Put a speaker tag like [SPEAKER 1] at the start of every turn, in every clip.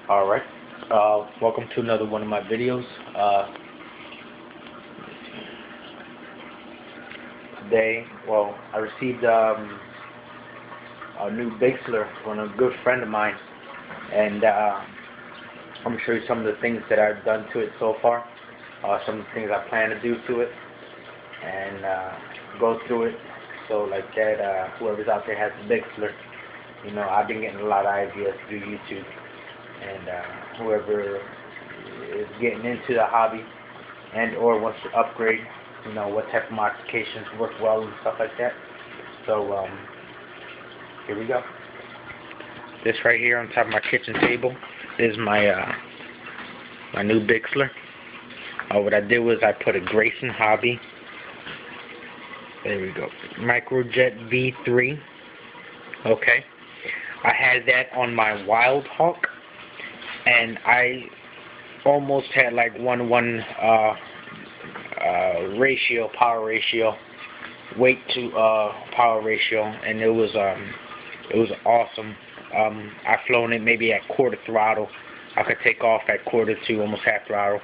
[SPEAKER 1] Alright, welcome to another one of my videos. Today, I received a new Bixler from a good friend of mine, and I'm going to show you some of the things that I've done to it so far, some of the things I plan to do to it, and go through it. So like that, whoever's out there has a Bixler, you know, I've been getting a lot of ideas through YouTube. And whoever is getting into the hobby and or wants to upgrade, you know, what type of modifications work well and stuff like that. So here we go. This right here on top of my kitchen table is my my new Bixler. What I did was I put a Grayson Hobby. There we go. Microjet V3. Okay. I had that on my Wild Hawk. And I almost had like 1:1 ratio, power ratio, weight to power ratio, and it was awesome. I've flown it maybe at quarter throttle. I could take off at quarter to almost half throttle.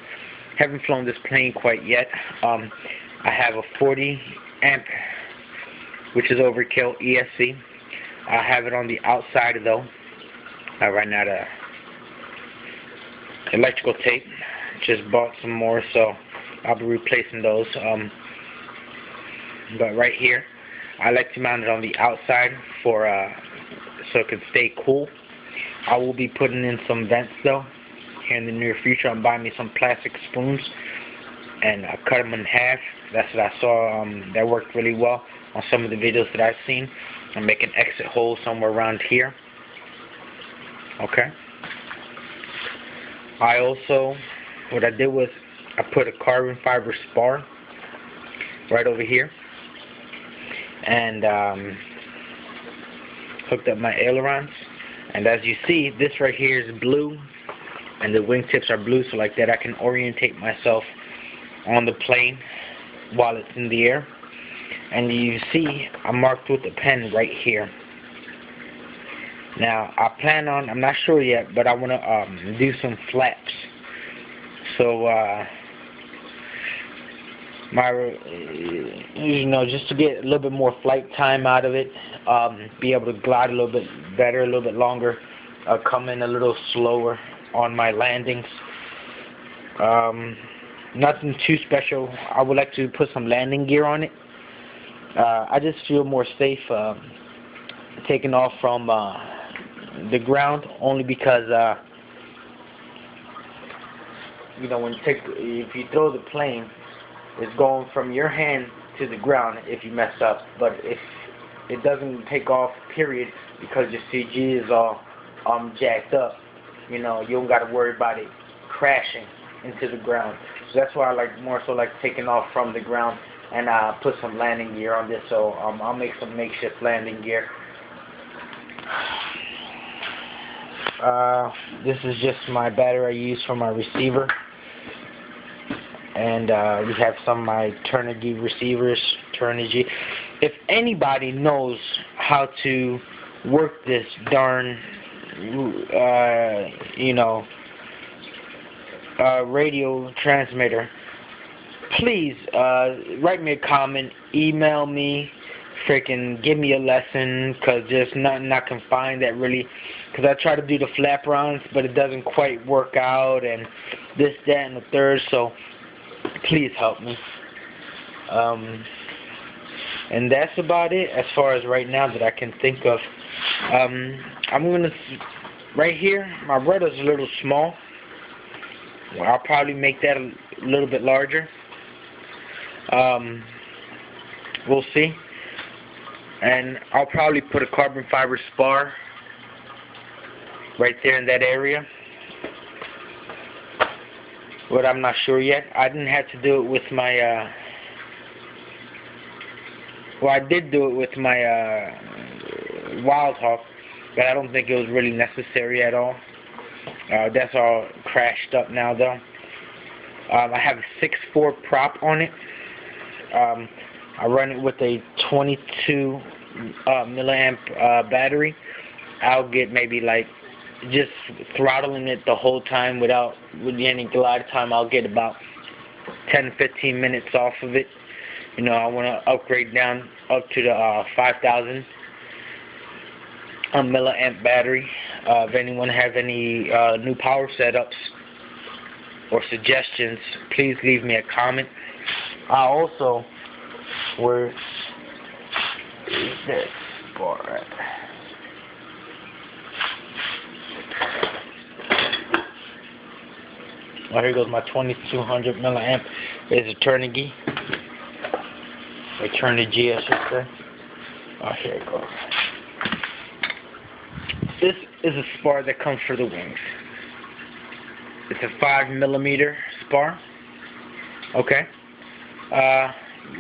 [SPEAKER 1] Haven't flown this plane quite yet. I have a 40 amp, which is overkill ESC. I have it on the outside though. I ran out of electrical tape. Just bought some more, so I'll be replacing those. But right here, I like to mount it on the outside for so it can stay cool. I will be putting in some vents though here in the near future. I'm buying me some plastic spoons and I cut them in half. That's what I saw. That worked really well on some of the videos that I've seen. I'm making exit holes somewhere around here. Okay. I also, what I did was I put a carbon fiber spar right over here and hooked up my ailerons, and as you see, this right here is blue and the wingtips are blue, so like that I can orientate myself on the plane while it's in the air. And you see I marked with a pen right here. Now, I plan on, I'm not sure yet, but I want to do some flaps. So, you know, just to get a little bit more flight time out of it, be able to glide a little bit better, a little bit longer, come in a little slower on my landings. Nothing too special. I would like to put some landing gear on it. I just feel more safe taking off from the ground, only because you know, if you throw the plane, it's going from your hand to the ground if you mess up. But if it doesn't take off, period, because your CG is all jacked up, you know, you don't got to worry about it crashing into the ground. So that's why I like more so like taking off from the ground, and put some landing gear on this. So I'll make some makeshift landing gear. This is just my battery I use for my receiver, and we have some of my Turnigy receivers. Turnigy. If anybody knows how to work this darn you know, radio transmitter, please write me a comment, email me, freaking give me a lesson, because there's nothing I can find that really, because I try to do the flap rounds, but it doesn't quite work out, and this, that, and the third, so please help me. And that's about it as far as right now that I can think of. I'm going to, right here, my rudder's a little small. Well, I'll probably make that a little bit larger. We'll see. And I'll probably put a carbon fiber spar right there in that area, but I'm not sure yet. I didn't have to do it with my well, I did do it with my Wild Hawk, but I don't think it was really necessary at all. That's all crashed up now though. I have a 6.4 prop on it. I run it with a 22 milliamp battery. I'll get maybe like just throttling it the whole time without any glide time, I'll get about 10-15 minutes off of it. You know, I want to upgrade down up to the 5,000 milliamp battery. If anyone has any new power setups or suggestions, please leave me a comment. I also, where is this bar at? Oh, here goes my 2200 milliamp. It's Eternity, I should say. Oh, here it goes. This is a spar that comes for the wings. It's a 5mm spar. Okay.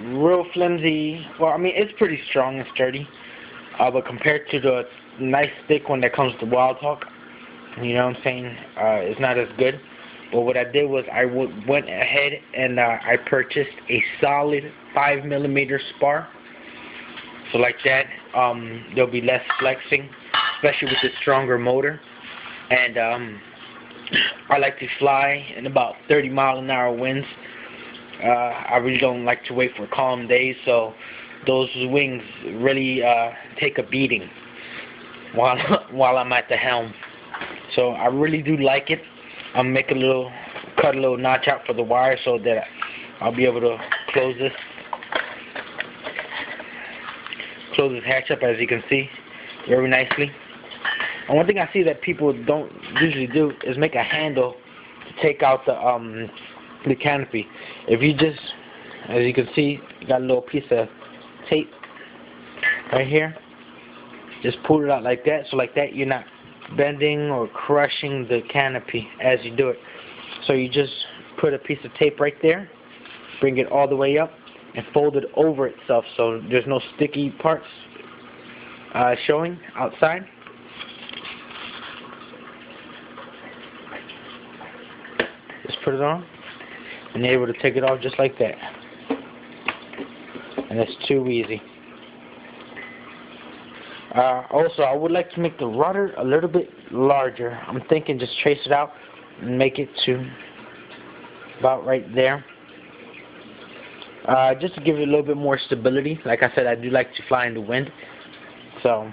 [SPEAKER 1] Real flimsy. Well, I mean, it's pretty strong and sturdy. But compared to the nice thick one that comes to Wild Talk, you know what I'm saying? It's not as good. But what I did was I went ahead and I purchased a solid 5mm spar. So like that, there'll be less flexing, especially with the stronger motor. And I like to fly in about 30-mile-an-hour winds. I really don't like to wait for calm days, so those wings really take a beating while I'm at the helm. So I really do like it. I'll cut a little notch out for the wire so that I'll be able to close this hatch up, as you can see, very nicely. And one thing I see that people don't usually do is make a handle to take out the canopy. If you just, as you can see, you got a little piece of tape right here. Just pull it out like that, so like that you're not bending or crushing the canopy as you do it. So you just put a piece of tape right there, bring it all the way up, and fold it over itself so there's no sticky parts showing outside. Just put it on, and you're able to take it off just like that. And it's too easy. Also, I would like to make the rudder a little bit larger. I'm thinking just trace it out and make it to about right there. Just to give it a little bit more stability. Like I said, I do like to fly in the wind, so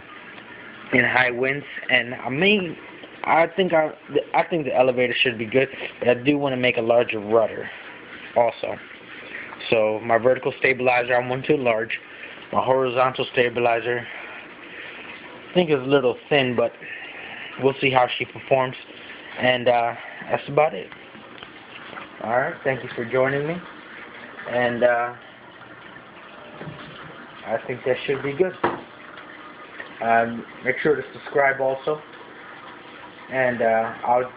[SPEAKER 1] in high winds. And I think the elevator should be good, but I do want to make a larger rudder also. So my vertical stabilizer, I want too large. My horizontal stabilizer, I think is a little thin, but we'll see how she performs. And that's about it. Alright, thank you for joining me. And I think that should be good. Make sure to subscribe also. And I'll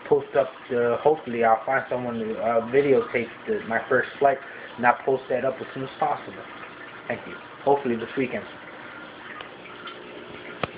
[SPEAKER 1] post up hopefully I'll find someone to videotape my first flight, and I'll post that up as soon as possible. Thank you. Hopefully this weekend.